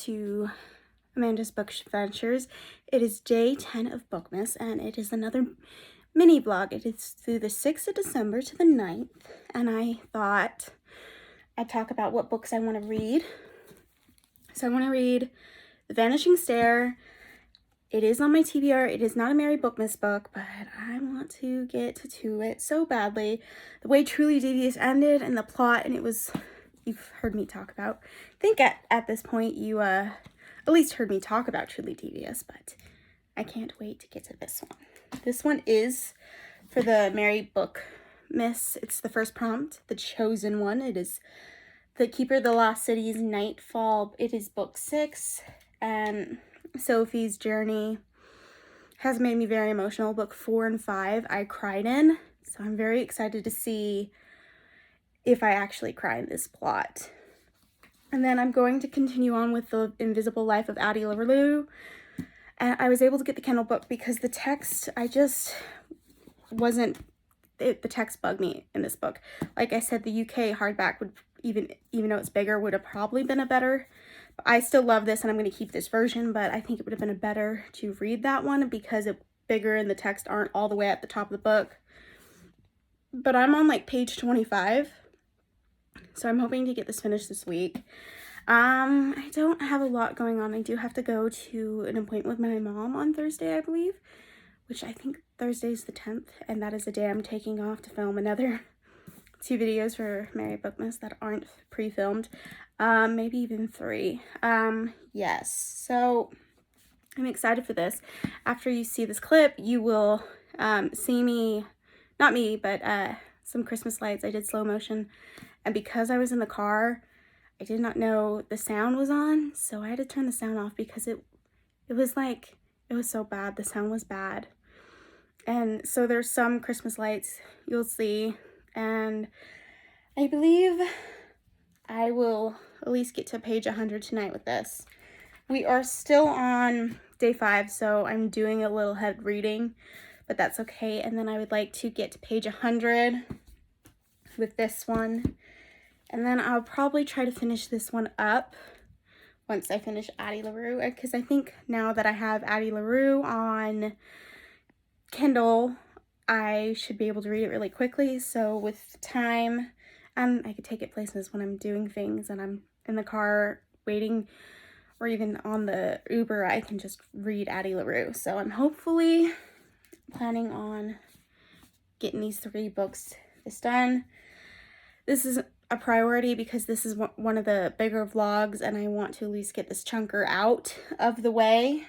to Amanda's Book Adventures. It is day 10 of Bookmas, and it is another mini vlog. It is through the 6th of December to the 9th, and I thought I'd talk about what books I want to read. So I want to read The Vanishing Stair. It is on my TBR. It is not a Mary Bookmas book, but I want to get to it so badly. The way Truly Devious ended and the plot, and it was, you've heard me talk about. I think at this point you at least heard me talk about Truly Devious, but I can't wait to get to this one. This one is for the Mary Bookmas. It's the first prompt, the chosen one. It is The Keeper of the Lost Cities, Nightfall. It is book 6, and Sophie's journey has made me very emotional. Book 4 and 5 I cried in, so I'm very excited to see if I actually cry in this plot. And then I'm going to continue on with The Invisible Life of Addie LaRue. And I was able to get the Kindle book because the text, I just wasn't, the text bugged me in this book. Like I said, the UK hardback would, even though it's bigger, would have probably been a better. I still love this and I'm going to keep this version, but I think it would have been better to read that one because it's bigger and the text aren't all the way at the top of the book. But I'm on like page 25, so I'm hoping to get this finished this week. I don't have a lot going on. I do have to go to an appointment with my mom on Thursday, I believe, which I think Thursday is the 10th, and that is the day I'm taking off to film another 2 videos for Mary Bookmas that aren't pre-filmed. Maybe even 3. Yes, so I'm excited for this. After you see this clip, you will see me, not me, but some Christmas lights. I did slow motion, and because I was in the car, I did not know the sound was on, so I had to turn the sound off because it was like, it was so bad. The sound was bad. And so there's some Christmas lights you'll see, and I believe I will at least get to page 100 tonight with this. We are still on day 5, so I'm doing a little head reading, but that's okay. And then I would like to get to page 100 with this one. And then I'll probably try to finish this one up once I finish Addie LaRue, because I think now that I have Addie LaRue on Kindle, I should be able to read it really quickly. So with time, I could take it places when I'm doing things and I'm in the car waiting, or even on the Uber, I can just read Addie LaRue. So I'm hopefully planning on getting these 3 books done. This is a priority because this is one of the bigger vlogs, and I want to at least get this chunker out of the way.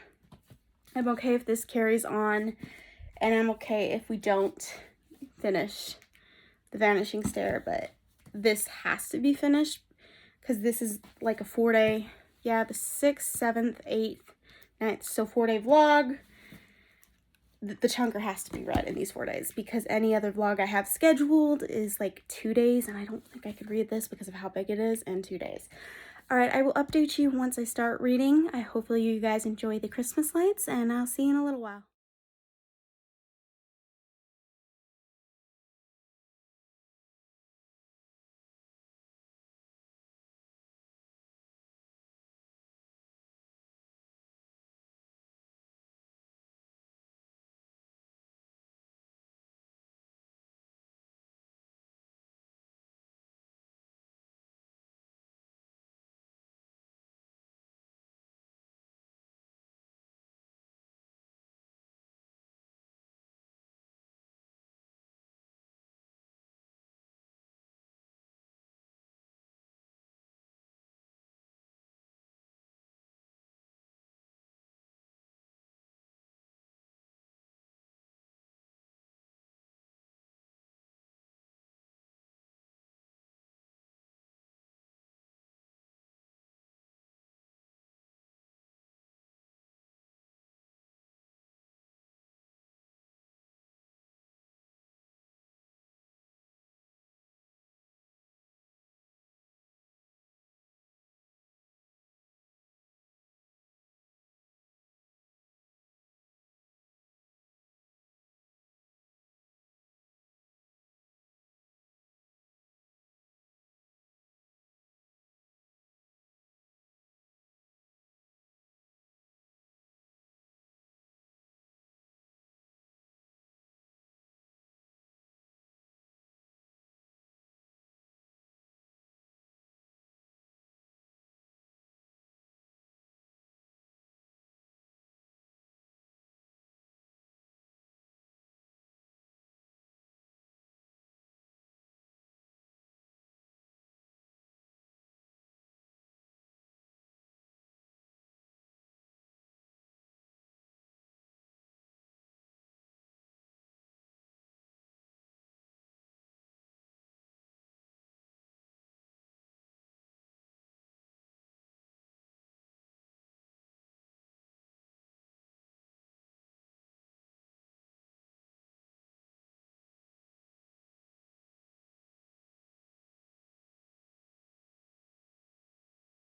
I'm okay if this carries on, and I'm okay if we don't finish The Vanishing Stair, but this has to be finished because this is like a 4-day, yeah, the 6th, 7th, 8th, 9th, so 4-day vlog. The chunker has to be read in these 4 days because any other vlog I have scheduled is like 2 days, and I don't think I could read this because of how big it is in 2 days. All right, I will update you once I start reading. Hopefully you guys enjoy the Christmas lights, and I'll see you in a little while.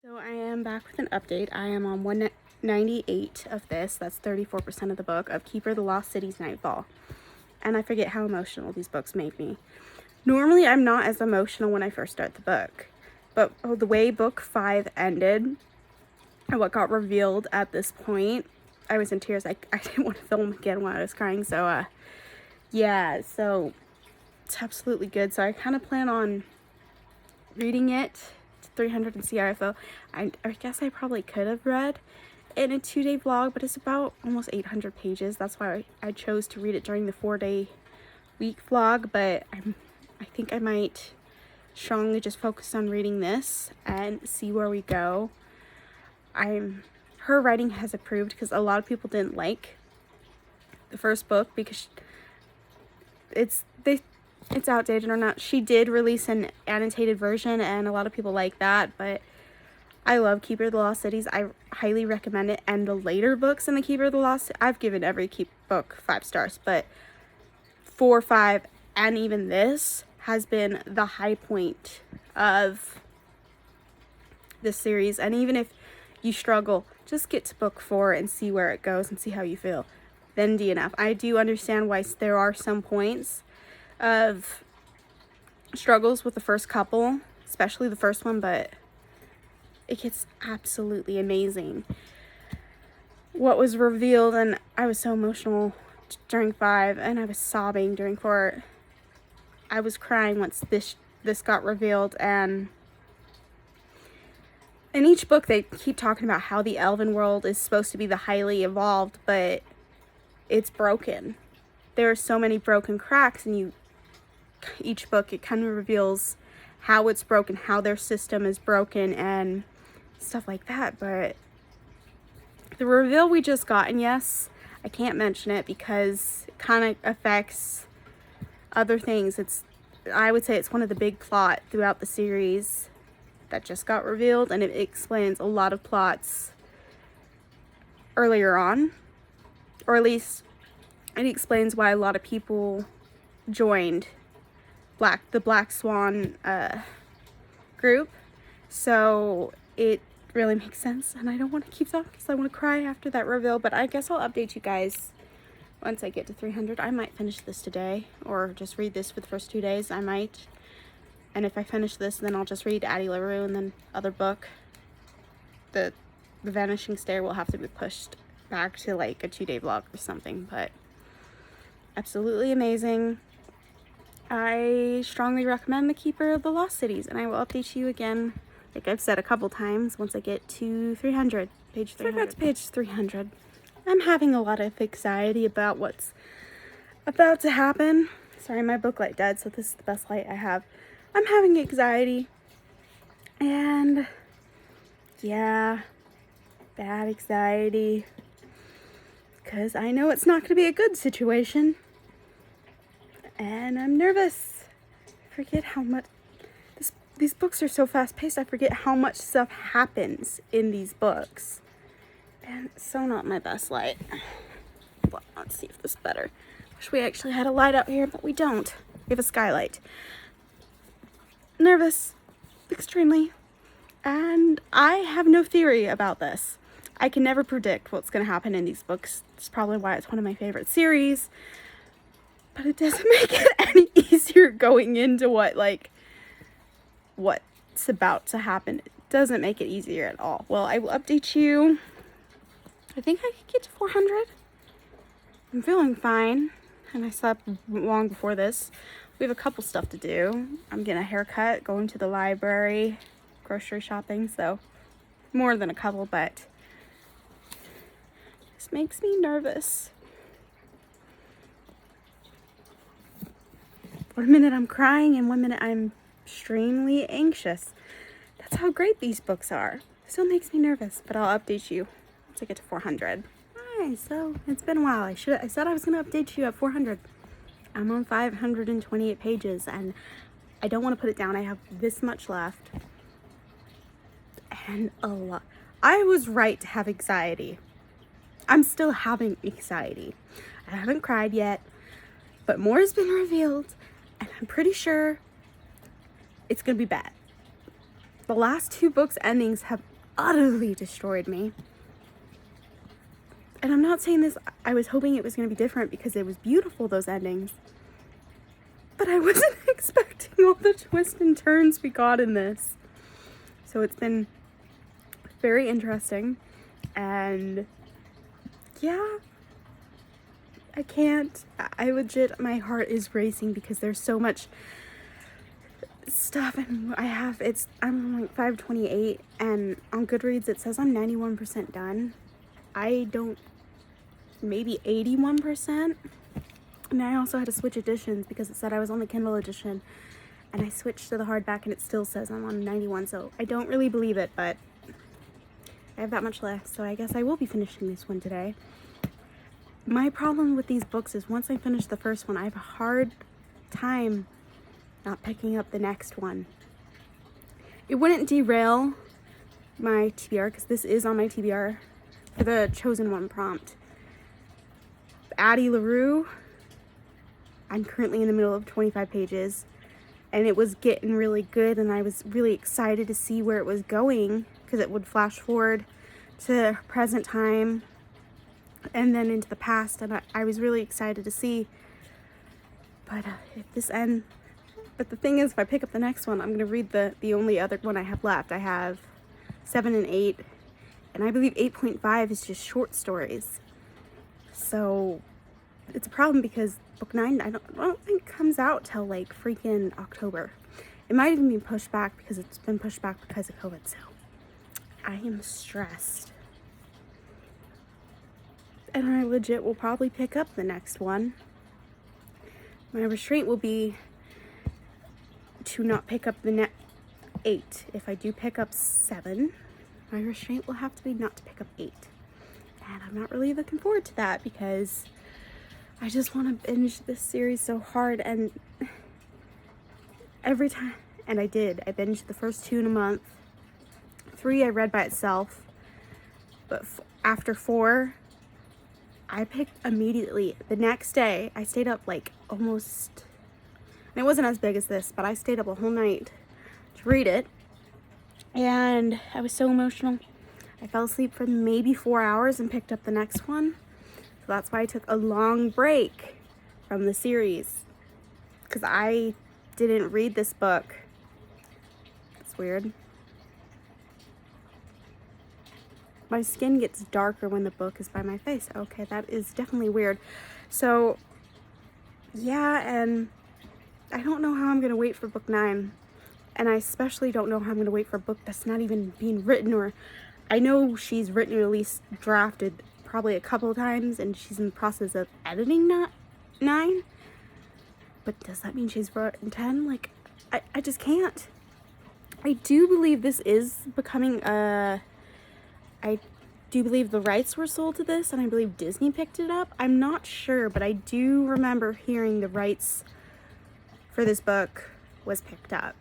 So I am back with an update. I am on 198 of this. That's 34% of the book of Keeper of the Lost Cities Nightfall. And I forget how emotional these books make me. Normally, I'm not as emotional when I first start the book. But the way book 5 ended and what got revealed at this point, I was in tears. I didn't want to film again when I was crying. So, yeah. So, it's absolutely good. So, I kind of plan on reading it 300 in CRFO. I guess I probably could have read in a 2-day vlog, but it's about almost 800 pages. That's why I chose to read it during the 4-day week vlog, but I think I might strongly just focus on reading this and see where we go. Her writing has improved because a lot of people didn't like the first book because it's outdated or not. She did release an annotated version and a lot of people like that, but I love Keeper of the Lost Cities. I highly recommend it. And the later books in the Keeper of the Lost, I've given every book 5 stars, but 4, 5, and even this has been the high point of this series. And even if you struggle, just get to book 4 and see where it goes and see how you feel. Then DNF. I do understand why there are some points of struggles with the first couple, especially the first one, but it gets absolutely amazing. What was revealed, and I was so emotional during 5, and I was sobbing during 4. I was crying once this got revealed, and in each book they keep talking about how the elven world is supposed to be the highly evolved, but it's broken. There are so many broken cracks, and each book it kind of reveals how it's broken, how their system is broken, and stuff like that. But the reveal we just got, and yes, I can't mention it because it kind of affects other things. I would say it's one of the big plot throughout the series that just got revealed, and it explains a lot of plots earlier on, or at least it explains why a lot of people joined the Black Swan group. So it really makes sense, and I don't want to keep talking because I want to cry after that reveal, but I guess I'll update you guys once I get to 300. I might finish this today or just read this for the first 2 days. I might, and if I finish this, then I'll just read Addie LaRue, and then other book, the Vanishing Stair, will have to be pushed back to like a 2-day vlog or something. But absolutely amazing. I strongly recommend The Keeper of the Lost Cities, and I will update you again, like I've said a couple times, once I get to 300, page 300. I got to page 300. I'm having a lot of anxiety about what's about to happen. Sorry, my book light died, so this is the best light I have. I'm having anxiety, and yeah, bad anxiety, because I know it's not going to be a good situation. And I'm nervous. I forget how much these books are so fast-paced. I forget how much stuff happens in these books, and it's so not my best light. Well, let's see if this is better. Wish we actually had a light out here, but we don't. We have a skylight. Nervous, extremely, and I have no theory about this. I can never predict what's going to happen in these books. It's probably why it's one of my favorite series. But it doesn't make it any easier going into what's about to happen. It doesn't make it easier at all. Well, I will update you. I think I could get to 400. I'm feeling fine, and I slept long before this. We have a couple stuff to do. I'm getting a haircut, going to the library, grocery shopping, so more than a couple, but this makes me nervous. One minute I'm crying and one minute I'm extremely anxious. That's how great these books are. Still makes me nervous, but I'll update you once I get to 400. Hi, so it's been a while. I said I was going to update you at 400. I'm on 528 pages, and I don't want to put it down. I have this much left. And a lot. I was right to have anxiety. I'm still having anxiety. I haven't cried yet, but more has been revealed, and I'm pretty sure it's going to be bad. The last 2 books' endings have utterly destroyed me. And I'm not saying this, I was hoping it was going to be different because it was beautiful, those endings. But I wasn't expecting all the twists and turns we got in this. So it's been very interesting. And yeah, I legit, my heart is racing because there's so much stuff, and I'm on like 528, and on Goodreads it says I'm 91% done. Maybe 81%. And I also had to switch editions because it said I was on the Kindle edition, and I switched to the hardback and it still says I'm on 91, so I don't really believe it, but I have that much left, so I guess I will be finishing this one today. My problem with these books is once I finish the first one, I have a hard time not picking up the next one. It wouldn't derail my TBR, because this is on my TBR for the chosen one prompt. Addie LaRue, I'm currently in the middle of 25 pages, and it was getting really good, and I was really excited to see where it was going, because it would flash forward to present time and then into the past, and I was really excited to see. But but the thing is, if I pick up the next one, I'm going to read the only other one I have left. I have 7 and 8, and I believe 8.5 is just short stories. So it's a problem because book 9, I don't think comes out till like freaking October. It might even be pushed back because it's been pushed back because of COVID, so I am stressed. And I legit will probably pick up the next one. My restraint will be to not pick up the 8. If I do pick up 7, my restraint will have to be not to pick up 8. And I'm not really looking forward to that because I just want to binge this series so hard, and every time, and I binged the first 2 in a month. 3 I read by itself, but after 4, I picked immediately. The next day, I stayed up like almost, and it wasn't as big as this, but I stayed up a whole night to read it, and I was so emotional. I fell asleep for maybe 4 hours and picked up the next one. So that's why I took a long break from the series, because I didn't read this book. It's weird. My skin gets darker when the book is by my face. Okay, that is definitely weird. So yeah, and I don't know how I'm gonna wait for book 9, and I especially don't know how I'm gonna wait for a book that's not even being written. Or I know she's written or at least drafted probably a couple of times, and she's in the process of editing 9, but does that mean she's written 10? Like, I just can't. I do believe this is becoming I do believe the rights were sold to this, and I believe Disney picked it up. I'm not sure, but I do remember hearing the rights for this book was picked up.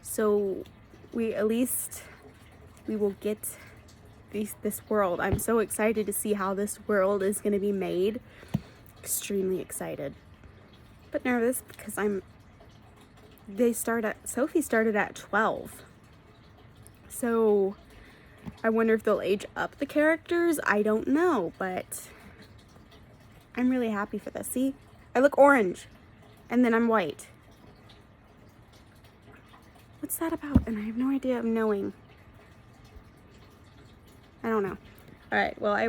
So we will get this world. I'm so excited to see how this world is going to be made. Extremely excited, but nervous because Sophie started at 12. So I wonder if they'll age up the characters. I don't know, but I'm really happy for this. See, I look orange and then I'm white. What's that about? And I have no idea of knowing. I don't know. All right, well, I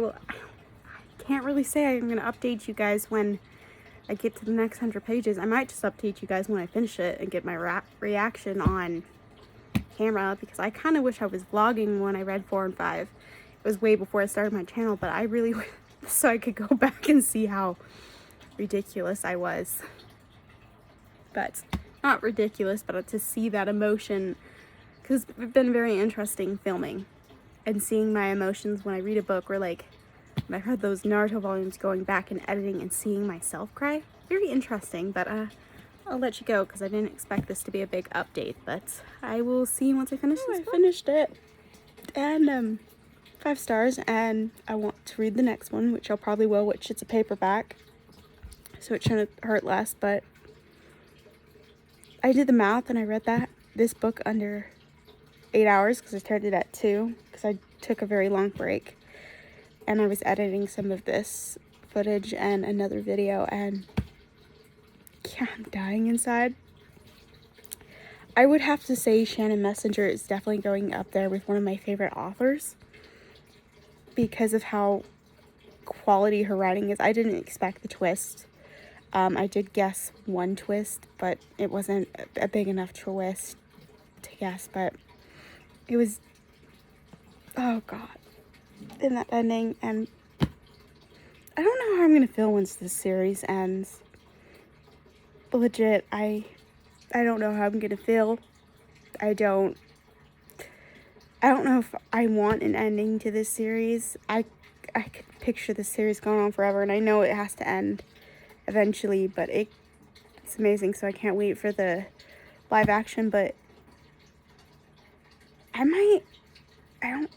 can't really say I'm going to update you guys when I get to the next 100 pages. I might just update you guys when I finish it and get my reaction on camera, because I kind of wish I was vlogging when I read 4 and 5. It was way before I started my channel, but I really so I could go back and see how ridiculous I was. But not ridiculous, but to see that emotion, because it's been very interesting filming and seeing my emotions when I read a book, or like when I read those Naruto volumes, going back and editing and seeing myself cry. Very interesting, but I'll let you go because I didn't expect this to be a big update, but I will see you once I finish this book. I finished it, and 5 stars, and I want to read the next one, which I probably will, which it's a paperback, so it shouldn't hurt less. But I did the math and I read this book under 8 hours because I started at 2 because I took a very long break. And I was editing some of this footage and another video, and yeah, I'm dying inside. I would have to say Shannon Messenger is definitely going up there with one of my favorite authors because of how quality her writing is. I didn't expect the twist. I did guess one twist, but it wasn't a big enough twist to guess, but it was, oh god, in that ending. And I don't know how I'm gonna feel once this series ends. Legit, I don't know how I'm gonna feel. I don't know if I want an ending to this series. I could picture this series going on forever, and I know it has to end eventually, but it's amazing, so I can't wait for the live action. But I don't know.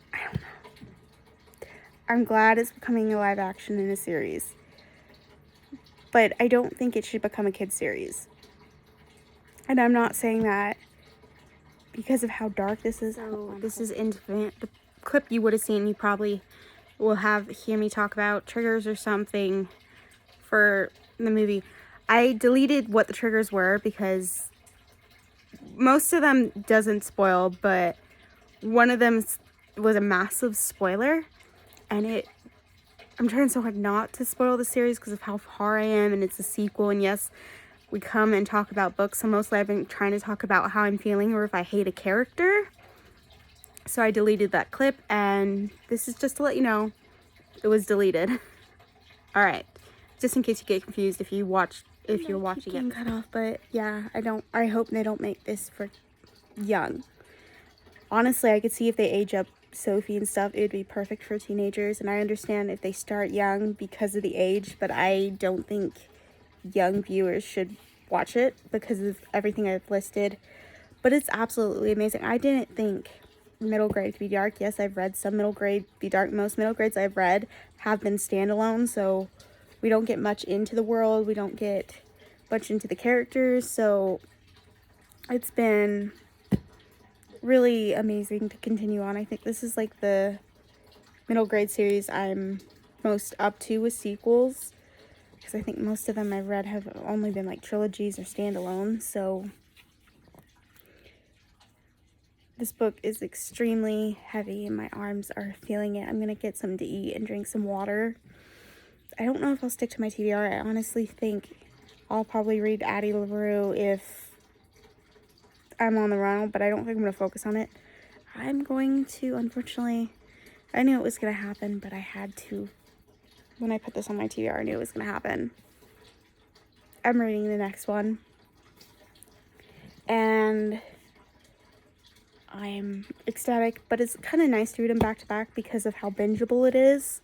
I'm glad it's becoming a live action in a series, but I don't think it should become a kid's series. And I'm not saying that because of how dark this is. So this is Infinite. The clip you would have seen, you probably will hear me talk about triggers or something for the movie. I deleted what the triggers were because most of them doesn't spoil, but one of them was a massive spoiler, and I'm trying so hard not to spoil the series because of how far I am, and it's a sequel, and yes, we come and talk about books, so mostly I've been trying to talk about how I'm feeling or if I hate a character. So I deleted that clip, and this is just to let you know it was deleted. All right, just in case you get confused if you're watching it. Cut off, but yeah, I hope they don't make this for young. Honestly, I could see if they age up Sophie and stuff, it would be perfect for teenagers, and I understand if they start young because of the age, but I don't think young viewers should watch it because of everything I've listed. But it's absolutely amazing. I didn't think middle grade to be dark. Yes, I've read some middle grade be dark. Most middle grades I've read have been standalone, so we don't get much into the world, we don't get much into the characters, so it's been really amazing to continue on. I think this is like the middle grade series I'm most up to with sequels, because I think most of them I've read have only been like trilogies or standalone. So this book is extremely heavy and my arms are feeling it. I'm gonna get something to eat and drink some water. I don't know if I'll stick to my TBR. I honestly think I'll probably read Addie LaRue if I'm on the run, but I don't think I'm gonna focus on it. I'm going to, unfortunately, I knew it was gonna happen, but I had to. When I put this on my TBR, I knew it was gonna happen. I'm reading the next one, and I'm ecstatic, but it's kind of nice to read them back to back because of how bingeable it is,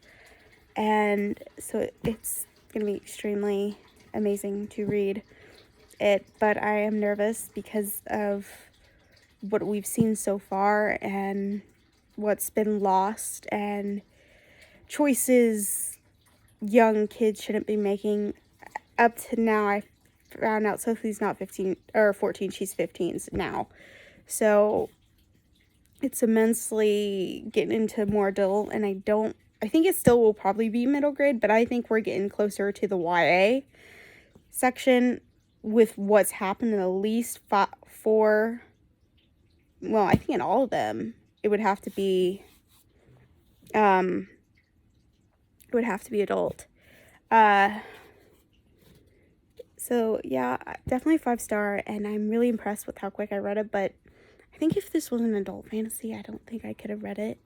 and so it's gonna be extremely amazing to read it. But I am nervous because of what we've seen so far and what's been lost and choices young kids shouldn't be making. Up to now, I found out Sophie's not 15 or 14, she's 15 now. So it's immensely getting into more adult, and I think it still will probably be middle grade, but I think we're getting closer to the YA section with what's happened in at least 4, well, I think in all of them, it would have to be adult. So yeah, definitely 5-star, and I'm really impressed with how quick I read it. But I think if this was an adult fantasy, I don't think I could have read it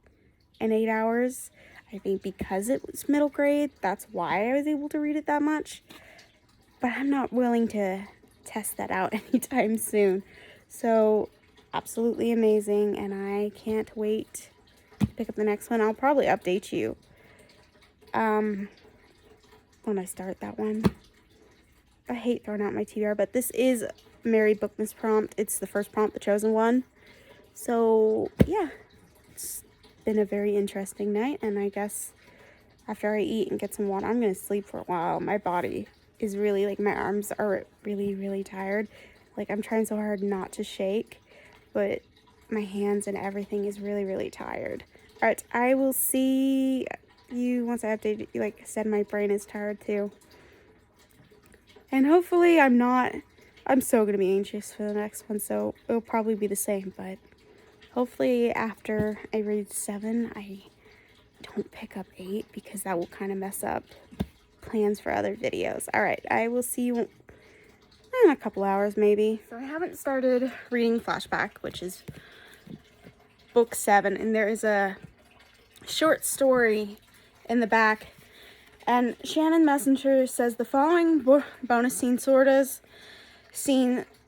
in 8 hours. I think because it was middle grade, that's why I was able to read it that much. But I'm not willing to test that out anytime soon. So absolutely amazing, and I can't wait to pick up the next one. I'll probably update you when I start that one. I hate throwing out my TBR, but this is Mary Bookmas prompt. It's the first prompt, the chosen one. So yeah, it's been a very interesting night, and I guess after I eat and get some water, I'm gonna sleep for a while. My body is really, like, my arms are really, really tired. Like, I'm trying so hard not to shake, but my hands and everything is really, really tired. All right, I will see you once I update you. Like I said, my brain is tired too. And hopefully I'm so going to be anxious for the next one, so it'll probably be the same, but hopefully after I read 7, I don't pick up 8 because that will kind of mess up plans for other videos. All right, I will see you in a couple hours maybe. So I haven't started reading Flashback, which is book 7, and there is a short story in the back. And Shannon Messenger says the following bonus scene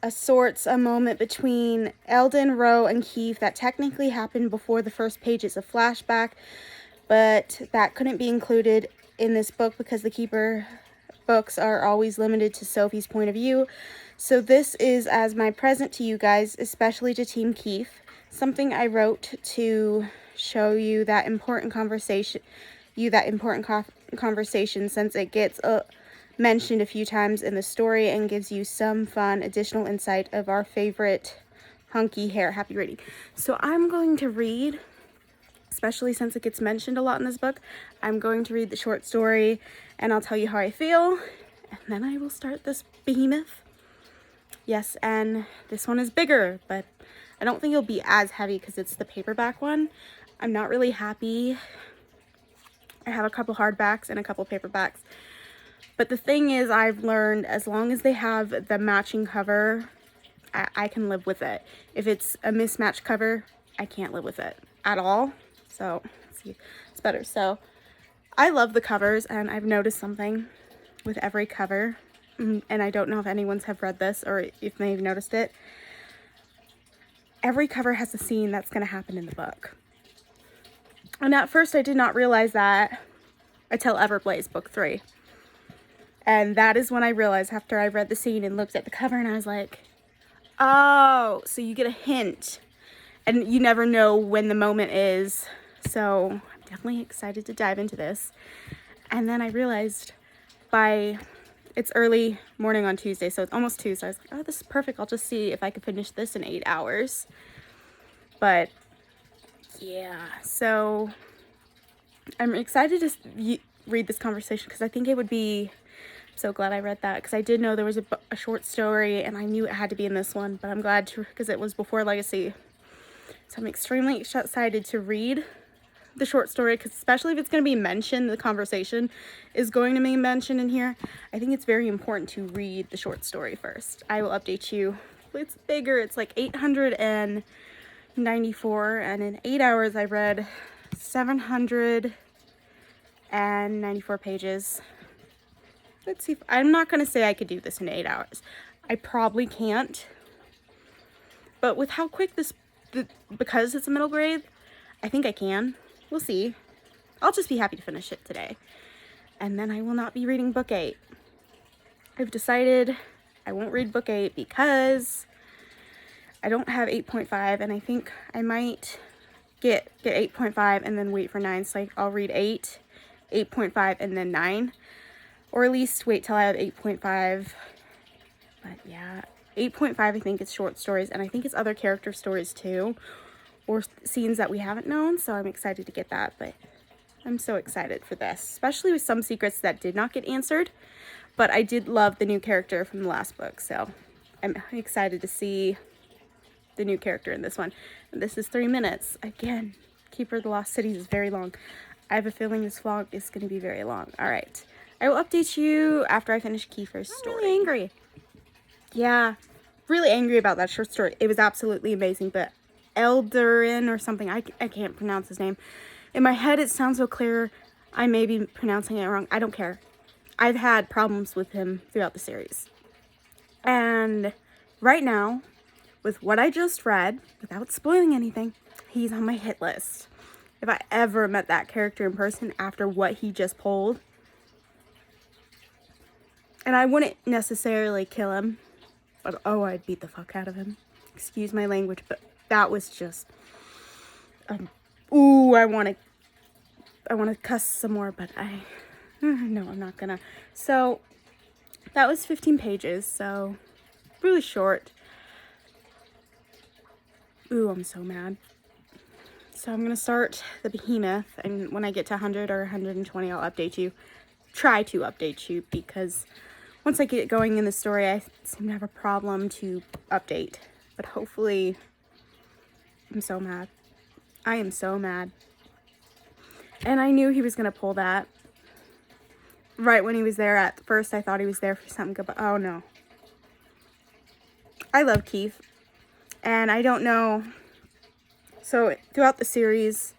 sorts a moment between Eldon, Roe, and Keith that technically happened before the first pages of Flashback, but that couldn't be included in this book because the Keeper books are always limited to Sophie's point of view. So this is as my present to you guys, especially to Team Keith, something I wrote to show you that important conversation, since it gets mentioned a few times in the story and gives you some fun additional insight of our favorite hunky hair. Happy reading. So I'm going to read, especially since it gets mentioned a lot in this book, I'm going to read the short story and I'll tell you how I feel, and then I will start this behemoth. Yes, and this one is bigger, but I don't think it'll be as heavy because it's the paperback one. I'm not really happy. I have a couple hardbacks and a couple paperbacks. But the thing is, I've learned as long as they have the matching cover, I can live with it. If it's a mismatched cover, I can't live with it at all. So, let's see, it's better. So, I love the covers, and I've noticed something with every cover. And I don't know if anyone's have read this or if they've noticed it. Every cover has a scene that's going to happen in the book. And at first, I did not realize that until Everblaze book 3. And that is when I realized after I read the scene and looked at the cover and I was like, oh, so you get a hint. And you never know when the moment is. So I'm definitely excited to dive into this. And then I realized it's early morning on Tuesday, so it's almost 2. So I was like, oh, this is perfect. I'll just see if I can finish this in 8 hours. But yeah, so I'm excited to read this conversation because I think it would be, so glad I read that because I did know there was a short story and I knew it had to be in this one, but I'm glad to, because it was before Legacy. So I'm extremely excited to read the short story, because especially if it's going to be mentioned, the conversation is going to be mentioned in here. I think it's very important to read the short story first. I will update you. It's bigger. It's like 894, and in 8 hours I read 794 pages. Let's see. I'm not going to say I could do this in 8 hours. I probably can't. But with how quick because it's a middle grade, I think I can. We'll see. I'll just be happy to finish it today. And then I will not be reading book 8. I've decided I won't read book 8 because I don't have 8.5, and I think I might get 8.5 and then wait for 9. So I'll read 8, 8.5, and then 9. Or at least wait till I have 8.5. But yeah, 8.5 I think it's short stories, and I think it's other character stories too, or scenes that we haven't known, so I'm excited to get that. But I'm so excited for this, especially with some secrets that did not get answered, but I did love the new character from the last book, so I'm excited to see the new character in this one. And this is 3 minutes. Again, Keeper of the Lost Cities is very long. I have a feeling this vlog is going to be very long. All right, I will update you after I finish Kiefer's story. I'm really angry. Yeah, really angry about that short story. It was absolutely amazing, but Eldarin or something, I can't pronounce his name. In my head, it sounds so clear. I may be pronouncing it wrong. I don't care. I've had problems with him throughout the series. And right now, with what I just read, without spoiling anything, he's on my hit list. If I ever met that character in person after what he just pulled, and I wouldn't necessarily kill him, but oh, I'd beat the fuck out of him. Excuse my language, but that was just, ooh, I want to cuss some more, but no, I'm not gonna. So that was 15 pages, so really short. Ooh, I'm so mad. So I'm going to start the Behemoth, and when I get to 100 or 120, I'll update you. Try to update you, because once I get going in the story, I seem to have a problem to update. But hopefully, I'm so mad. I am so mad. And I knew he was going to pull that. Right when he was there at first, I thought he was there for something good, but oh no. I love Keith. And I don't know. So throughout the series,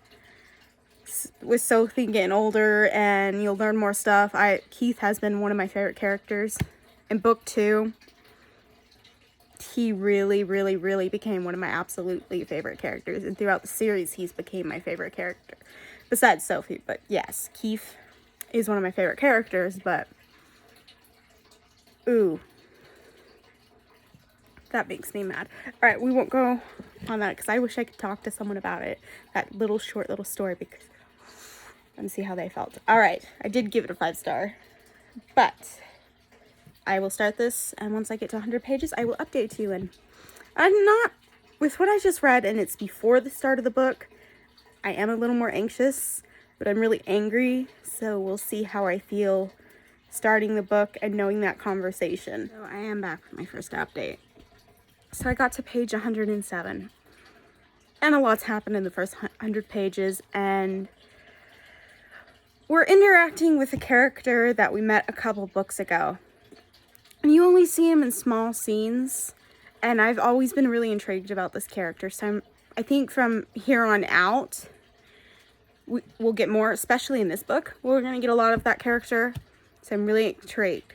with Sophie getting older and you'll learn more stuff, Keith has been one of my favorite characters. In book 2, he really, really, really became one of my absolutely favorite characters. And throughout the series, he's became my favorite character. Besides Sophie, but yes, Keith is one of my favorite characters, but ooh, that makes me mad. All right, we won't go on that because I wish I could talk to someone about it. That short little story, because and see how they felt. All right, I did give it a 5-star, but I will start this, and once I get to 100 pages, I will update you. And I'm not, with what I just read, and it's before the start of the book, I am a little more anxious, but I'm really angry, so we'll see how I feel starting the book and knowing that conversation. So I am back with my first update. So I got to page 107, and a lot's happened in the first 100 pages, and we're interacting with a character that we met a couple books ago. And you only see him in small scenes, and I've always been really intrigued about this character. So I think from here on out, we'll get more, especially in this book. We're going to get a lot of that character, so I'm really intrigued.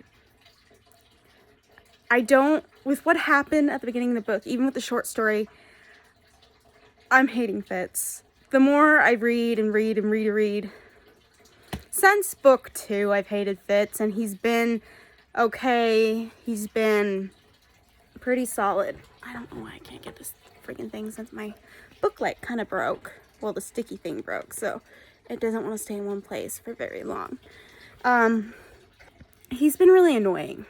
With what happened at the beginning of the book, even with the short story, I'm hating Fitz. The more I read and read and read, since book 2, I've hated Fitz, and he's been okay. He's been pretty solid. I don't know why I can't get this freaking thing since my book light kind of broke. Well, the sticky thing broke, so it doesn't want to stay in one place for very long. He's been really annoying.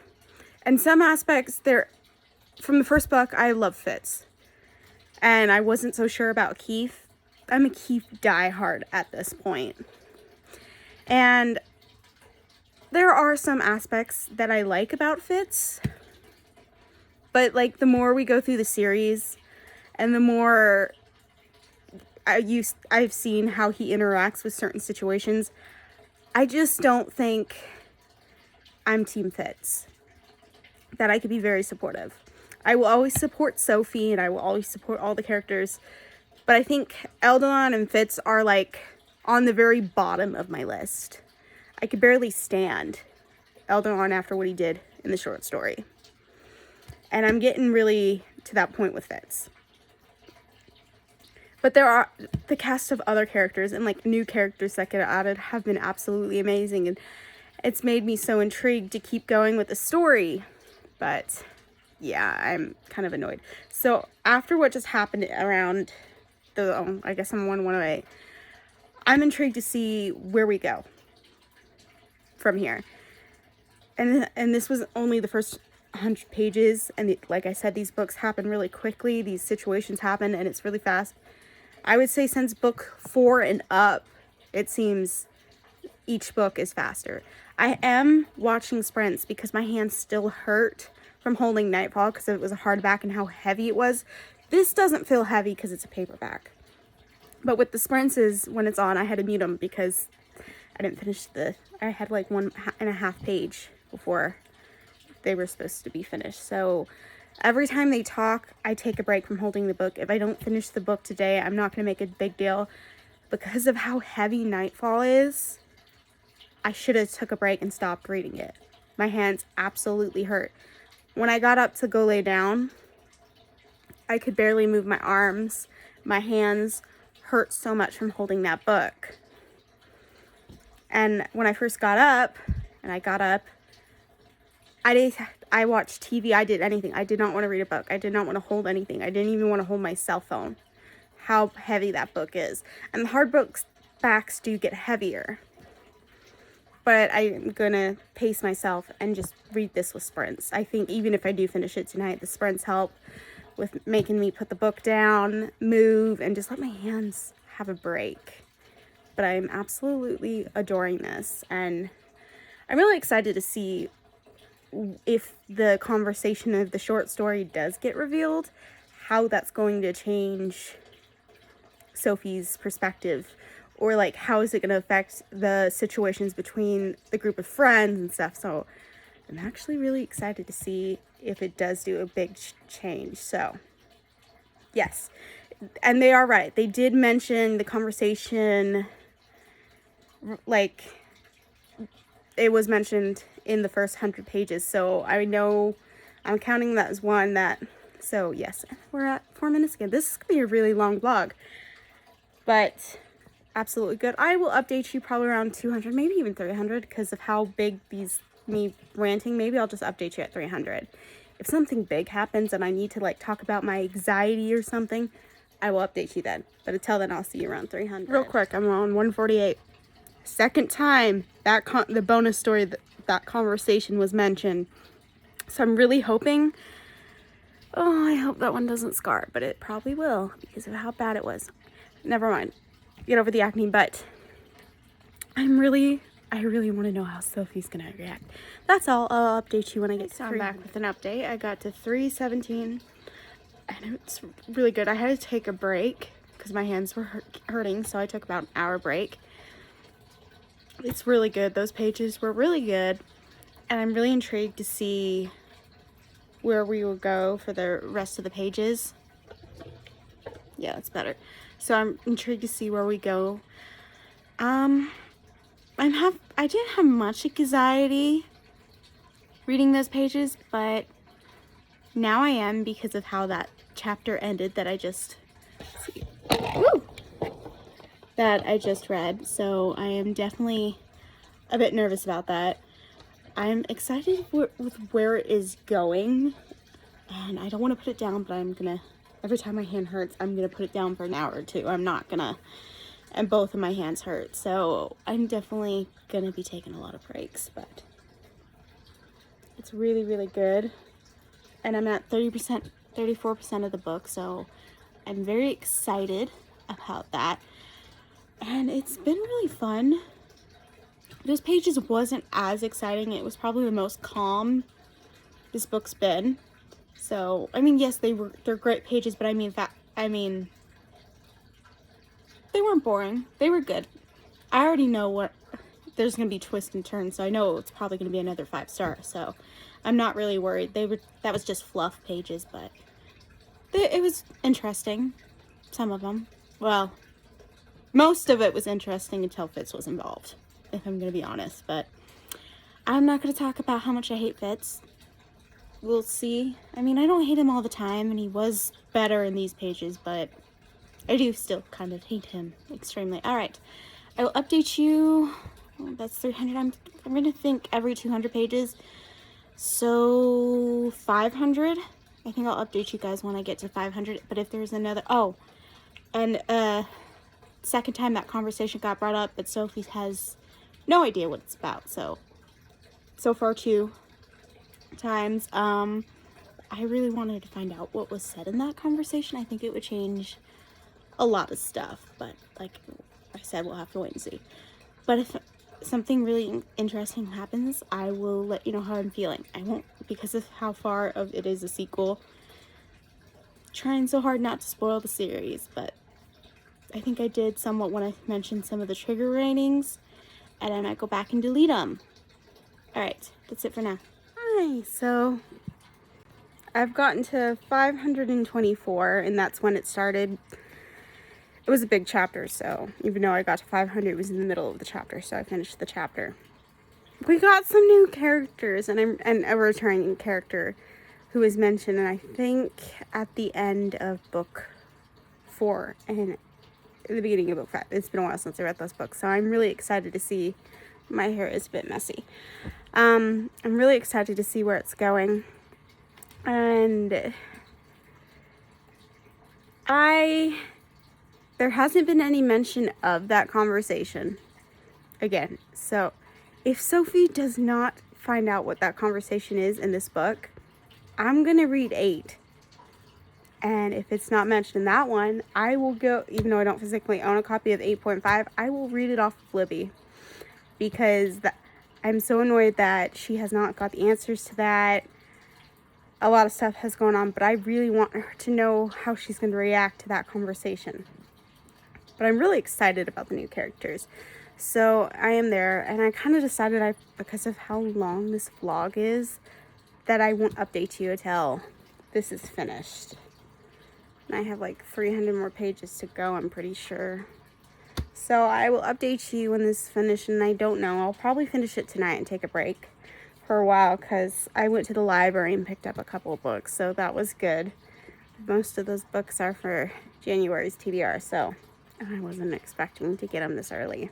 And some aspects from the first book, I love Fitz. And I wasn't so sure about Keith. I'm a Keith diehard at this point. And there are some aspects that I like about Fitz. But like the more we go through the series and the more I've seen how he interacts with certain situations, I just don't think I'm Team Fitz. That I could be very supportive. I will always support Sophie, and I will always support all the characters. But I think Eldon and Fitz are like on the very bottom of my list. I could barely stand Eldon after what he did in the short story. And I'm getting really to that point with Fitz. But there are the cast of other characters and like new characters that get added have been absolutely amazing. And it's made me so intrigued to keep going with the story. But yeah, I'm kind of annoyed. So after what just happened around I guess I'm 108, I'm intrigued to see where we go from here. And this was only the first 100 pages. And like I said, these books happen really quickly. These situations happen and it's really fast. I would say since book 4 and up, it seems each book is faster. I am watching sprints because my hands still hurt from holding Nightfall because it was a hardback and how heavy it was. This doesn't feel heavy because it's a paperback. But with the sprints when it's on, I had to mute them because I didn't finish I had like 1.5 page before they were supposed to be finished. So every time they talk, I take a break from holding the book. If I don't finish the book today, I'm not going to make a big deal. Because of how heavy Nightfall is, I should have took a break and stopped reading it. My hands absolutely hurt. When I got up to go lay down, I could barely move my arms. My hands hurt so much from holding that book. And when I first got up, I watched TV, I did anything. I did not want to read a book. I did not want to hold anything. I didn't even want to hold my cell phone. How heavy that book is. And the hard backs do get heavier. But I'm going to pace myself and just read this with sprints. I think even if I do finish it tonight, the sprints help. with making me put the book down, move, and just let my hands have a break. But I'm absolutely adoring this, and I'm really excited to see if the conversation of the short story does get revealed, how that's going to change Sophie's perspective, or like how is it going to affect the situations between the group of friends and stuff. So I'm actually really excited to see if it does do a big change. So yes, and they are right, they did mention the conversation, like it was mentioned in the first 100 pages, so I know I'm counting that as one. That, so yes, we're at 4 minutes again. This is gonna be a really long vlog, but absolutely good. I will update you probably around 200, maybe even 300, because of how big these, me ranting, maybe I'll just update you at 300. If something big happens and I need to like talk about my anxiety or something, I will update you then. But until then, I'll see you around 300. Real quick, I'm on 148. Second time that the bonus story, that conversation was mentioned. So I'm really hoping, oh, I hope that one doesn't scar, but it probably will because of how bad it was. Never mind. Get over the acne, but I really want to know how Sophie's gonna react. That's all. I'll update you when I get to I'm back with an update. I got to 317, and it's really good. I had to take a break because my hands were hurting, so I took about an hour break. It's really good. Those pages were really good, and I'm really intrigued to see where we will go for the rest of the pages. Yeah, that's better. So I'm intrigued to see where we go. I didn't have much anxiety reading those pages, but now I am because of how that chapter ended that I just read. So I am definitely a bit nervous about that. I'm excited with where it is going, and I don't want to put it down, but I'm gonna, every time my hand hurts, I'm gonna put it down for an hour or two. I'm not gonna, and both of my hands hurt, so I'm definitely gonna be taking a lot of breaks, but it's really good. And I'm at 30%, 34% of the book, so I'm very excited about that. And it's been really fun. Those pages wasn't as exciting. It was probably the most calm this book's been. So, I mean, yes, they're great pages, but I mean, they weren't boring. They were good. I already know what, there's going to be twists and turns, so I know it's probably going to be another 5-star, so I'm not really worried. That was just fluff pages, but it was interesting. Some of them. Well, most of it was interesting until Fitz was involved, if I'm going to be honest, but I'm not going to talk about how much I hate Fitz. We'll see. I mean, I don't hate him all the time, and he was better in these pages, but I do still kind of hate him extremely. Alright, I will update you. Oh, that's 300. I'm going to think every 200 pages. So 500. I think I'll update you guys when I get to 500. But if there's another, oh, and second time that conversation got brought up, but Sophie has no idea what it's about. So far 2 times. I really wanted to find out what was said in that conversation. I think it would change a lot of stuff, but like I said, we'll have to wait and see. But if something really interesting happens, I will let you know how I'm feeling. I won't, because of how far of it is a sequel, trying so hard not to spoil the series, but I think I did somewhat when I mentioned some of the trigger ratings, and I might go back and delete them. Alright, that's it for now. Hi, so I've gotten to 524, and that's when it started. It was a big chapter, so even though I got to 500, it was in the middle of the chapter, so I finished the chapter. We got some new characters, and a returning character who was mentioned, and I think at the end of book 4 and at the beginning of book 5. It's been a while since I read those books, so I'm really excited to see. My hair is a bit messy. I'm really excited to see where it's going, and there hasn't been any mention of that conversation again. So if Sophie does not find out what that conversation is in this book, I'm gonna read 8 And if it's not mentioned in that one, I will go, even though I don't physically own a copy of 8.5, I will read it off of Libby. Because I'm so annoyed that she has not got the answers to that. A lot of stuff has gone on, but I really want her to know how she's going to react to that conversation. But I'm really excited about the new characters. So I am there, and I kind of decided, because of how long this vlog is, that I won't update you until this is finished. And I have like 300 more pages to go, I'm pretty sure. So I will update you when this is finished, and I don't know. I'll probably finish it tonight and take a break for a while, because I went to the library and picked up a couple of books, so that was good. Most of those books are for January's TBR, so I wasn't expecting to get them this early.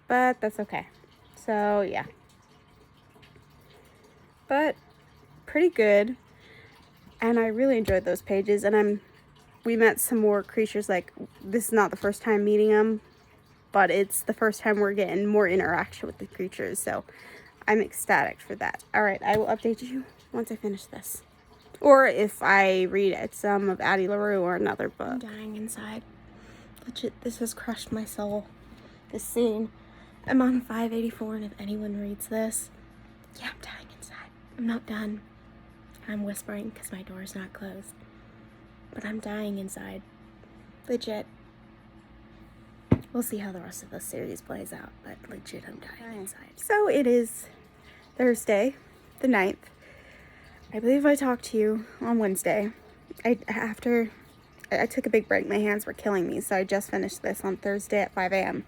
But that's okay. So yeah. But pretty good. And I really enjoyed those pages, and we met some more creatures. Like, this is not the first time meeting them, but it's the first time we're getting more interaction with the creatures, so I'm ecstatic for that. Alright, I will update you once I finish this. Or if I read some of Addie LaRue or another book. I'm dying inside. Legit, this has crushed my soul. This scene. I'm on 584, and if anyone reads this, yeah, I'm dying inside. I'm not done. I'm whispering because my door is not closed. But I'm dying inside. Legit. We'll see how the rest of the series plays out, but legit, I'm dying inside. So it is Thursday, the 9th. I believe I talked to you on Wednesday. I took a big break. My hands were killing me, so I just finished this on Thursday at 5 a.m.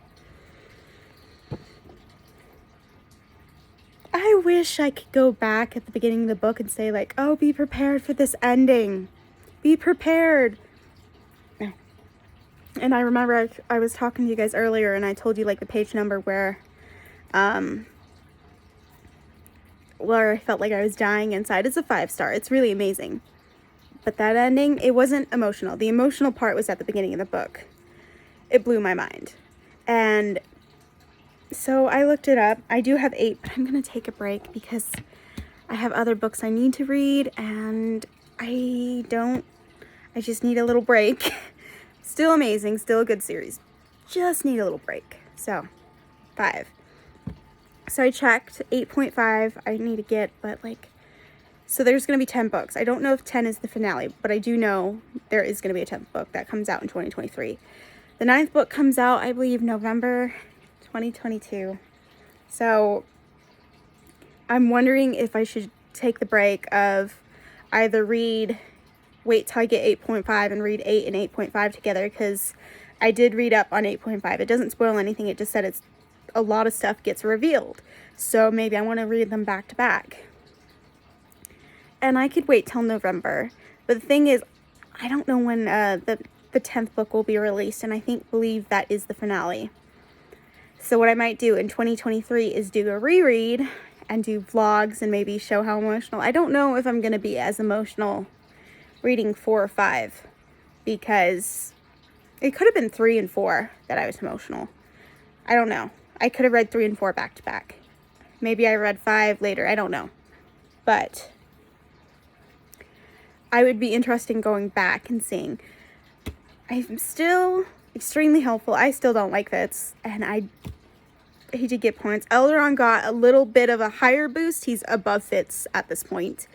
I wish I could go back at the beginning of the book and say, like, oh, be prepared for this ending. Be prepared. No. And I remember I was talking to you guys earlier, and I told you, like, the page number where I felt like I was dying inside. It's a 5-star. It's really amazing. But that ending, it wasn't emotional. The emotional part was at the beginning of the book. It blew my mind. And so I looked it up. I do have 8, but I'm going to take a break because I have other books I need to read, and I just need a little break. Still amazing, still a good series. Just need a little break. So, 5. So I checked 8.5 I need to get, but like, so there's going to be 10 books. I don't know if 10 is the finale, but I do know there is going to be a 10th book that comes out in 2023. The 9th book comes out, I believe, November 2022. So I'm wondering if I should take the break of either wait till I get 8.5 and read 8 and 8.5 together, because I did read up on 8.5. It doesn't spoil anything. It just said a lot of stuff gets revealed. So maybe I want to read them back to back. And I could wait till November. But the thing is, I don't know when the 10th book will be released, and I believe that is the finale. So what I might do in 2023 is do a reread and do vlogs and maybe show how emotional. I don't know if I'm going to be as emotional reading 4 or 5, because it could have been 3 and 4 that I was emotional. I don't know. I could have read 3 and 4 back to back. Maybe I read 5 later. I don't know. But I would be interested in going back and seeing. I'm still extremely helpful. I still don't like Fitz, and he did get points. Elderon got a little bit of a higher boost. He's above Fitz at this point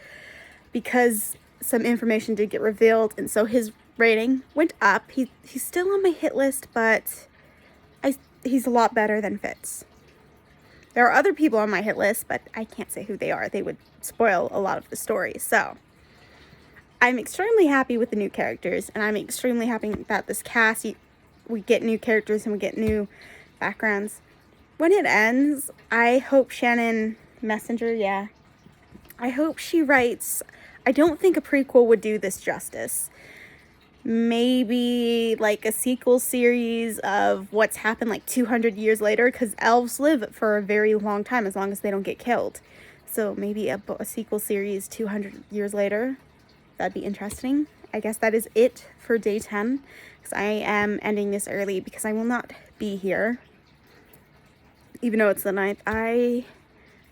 because some information did get revealed, and so his rating went up. He's still on my hit list, but he's a lot better than Fitz. There are other people on my hit list, but I can't say who they are. They would spoil a lot of the story. So I'm extremely happy with the new characters, and I'm extremely happy that this cast, we get new characters and we get new backgrounds. When it ends, I hope Shannon Messenger, I hope she writes, I don't think a prequel would do this justice. Maybe like a sequel series of what's happened like 200 years later, because elves live for a very long time as long as they don't get killed. So maybe a sequel series 200 years later. That'd be interesting. I guess that is it for day 10, because I am ending this early because I will not be here. Even though it's the 9th, I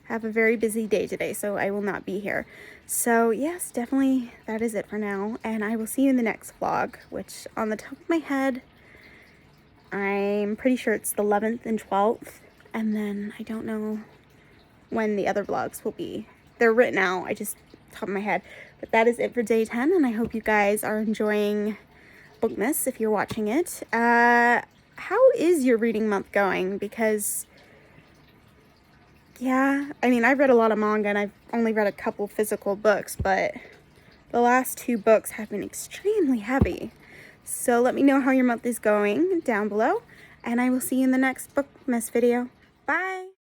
have a very busy day today, so I will not be here. So yes, definitely that is it for now, and I will see you in the next vlog, which on the top of my head, I'm pretty sure it's the 11th and 12th, and then I don't know when the other vlogs will be. They're written out, I just, top of my head. But that is it for day 10, and I hope you guys are enjoying Bookmas if you're watching it. How is your reading month going? Because, yeah, I mean, I've read a lot of manga, and I've only read a couple physical books, but the last 2 books have been extremely heavy. So let me know how your month is going down below, and I will see you in the next Bookmas video. Bye!